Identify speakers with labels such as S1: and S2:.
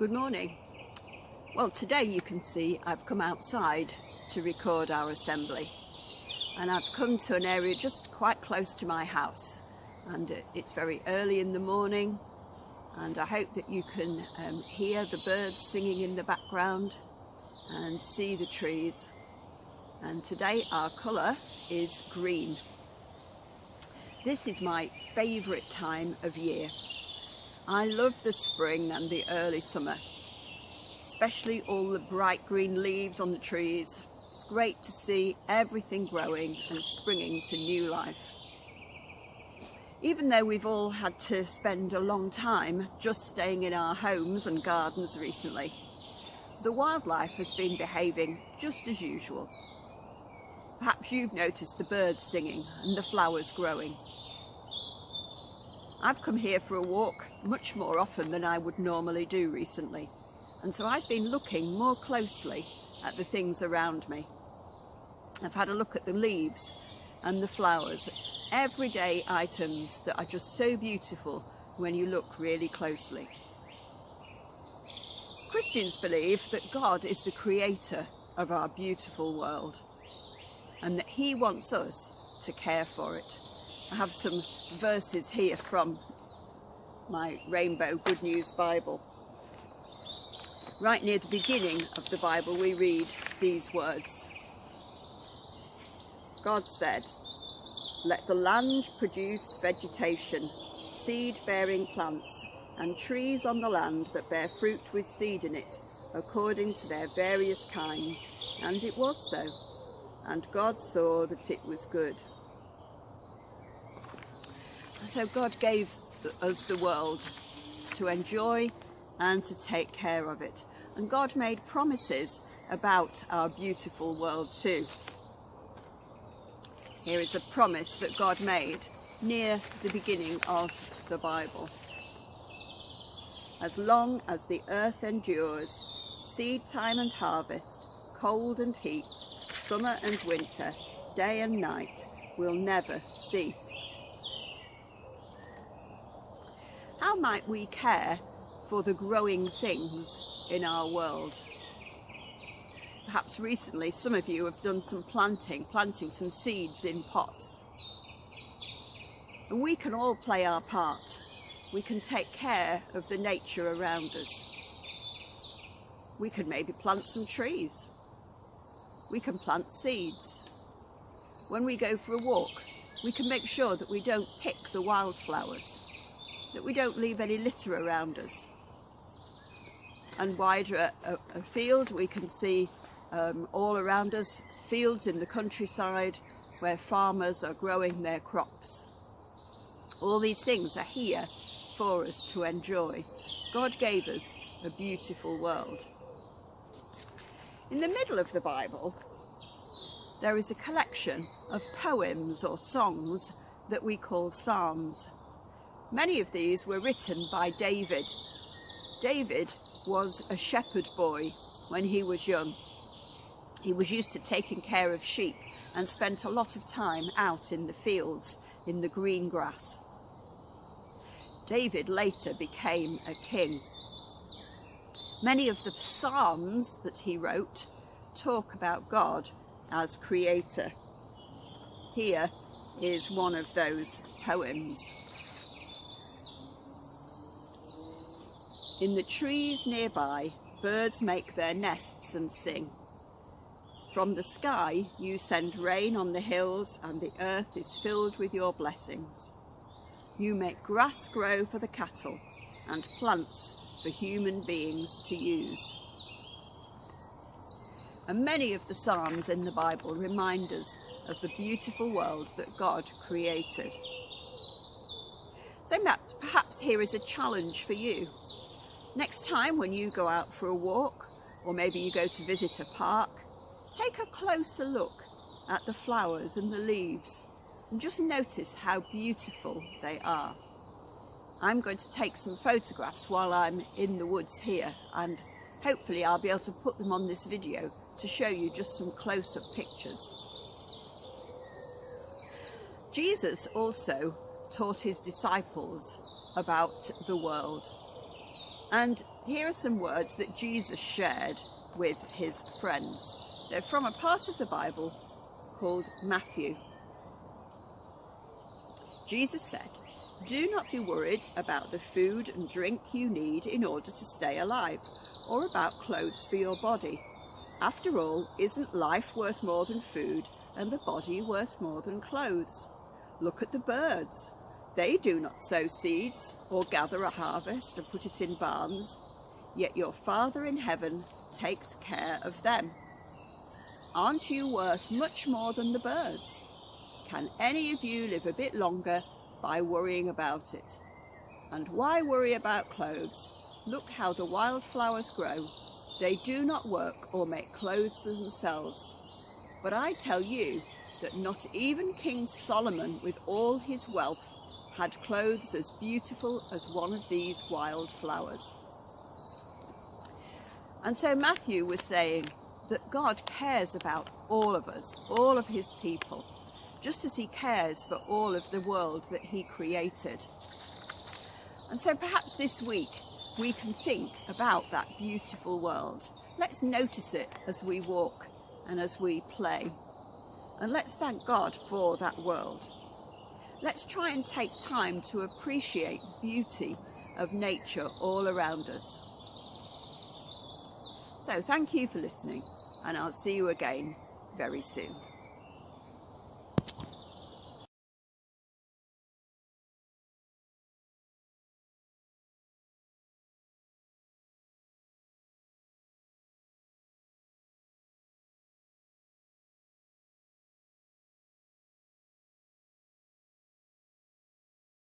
S1: Good morning. Well, today you can see I've come outside to record our assembly, and I've come to an area just quite close to my house, and it's very early in the morning, and I hope that you can hear the birds singing in the background and see the trees. And today our colour is green. This is my favourite time of year. I love the spring and the early summer, especially all the bright green leaves on the trees. It's great to see everything growing and springing to new life. Even though we've all had to spend a long time just staying in our homes and gardens recently, the wildlife has been behaving just as usual. Perhaps you've noticed the birds singing and the flowers growing. I've come here for a walk much more often than I would normally do recently, and so I've been looking more closely at the things around me. I've had a look at the leaves and the flowers, everyday items that are just so beautiful when you look really closely. Christians believe that God is the creator of our beautiful world and that He wants us to care for it. I have some verses here from my Rainbow Good News Bible. Right near the beginning of the Bible we read these words. God said, "Let the land produce vegetation, seed-bearing plants, and trees on the land that bear fruit with seed in it, according to their various kinds." And it was so. And God saw that it was good. So God gave us the world to enjoy and to take care of it. And God made promises about our beautiful world too. Here is a promise that God made near the beginning of the Bible. "As long as the earth endures, seed time and harvest, cold and heat, summer and winter, day and night will never cease." How might we care for the growing things in our world? Perhaps recently some of you have done some planting some seeds in pots. And we can all play our part. We can take care of the nature around us. We can maybe plant some trees. We can plant seeds. When we go for a walk, we can make sure that we don't pick the wildflowers, that we don't leave any litter around us. And wider afield, we can see all around us fields in the countryside where farmers are growing their crops. All these things are here for us to enjoy. God gave us a beautiful world. In the middle of the Bible, there is a collection of poems or songs that we call psalms. Many of these were written by David. David was a shepherd boy when he was young. He was used to taking care of sheep and spent a lot of time out in the fields in the green grass. David later became a king. Many of the psalms that he wrote talk about God as creator. Here is one of those poems. "In the trees nearby, birds make their nests and sing. From the sky you send rain on the hills, and the earth is filled with your blessings. You make grass grow for the cattle and plants for human beings to use." And many of the Psalms in the Bible remind us of the beautiful world that God created. So perhaps here is a challenge for you. Next time when you go out for a walk, or maybe you go to visit a park, take a closer look at the flowers and the leaves and just notice how beautiful they are. I'm going to take some photographs while I'm in the woods here, and hopefully I'll be able to put them on this video to show you just some close-up pictures. Jesus also taught his disciples about the world. And here are some words that Jesus shared with his friends. They're from a part of the Bible called Matthew. Jesus said, "Do not be worried about the food and drink you need in order to stay alive, or about clothes for your body. After all, isn't life worth more than food, and the body worth more than clothes? Look at the birds. They do not sow seeds or gather a harvest and put it in barns, yet your Father in heaven takes care of them. Aren't you worth much more than the birds? Can any of you live a bit longer by worrying about it? And why worry about clothes? Look how the wildflowers grow. They do not work or make clothes for themselves. But I tell you that not even King Solomon, with all his wealth, had clothes as beautiful as one of these wildflowers." And so Matthew was saying that God cares about all of us, all of his people, just as he cares for all of the world that he created. And so perhaps this week we can think about that beautiful world. Let's notice it as we walk and as we play. And let's thank God for that world. Let's try and take time to appreciate the beauty of nature all around us. So thank you for listening, and I'll see you again very soon.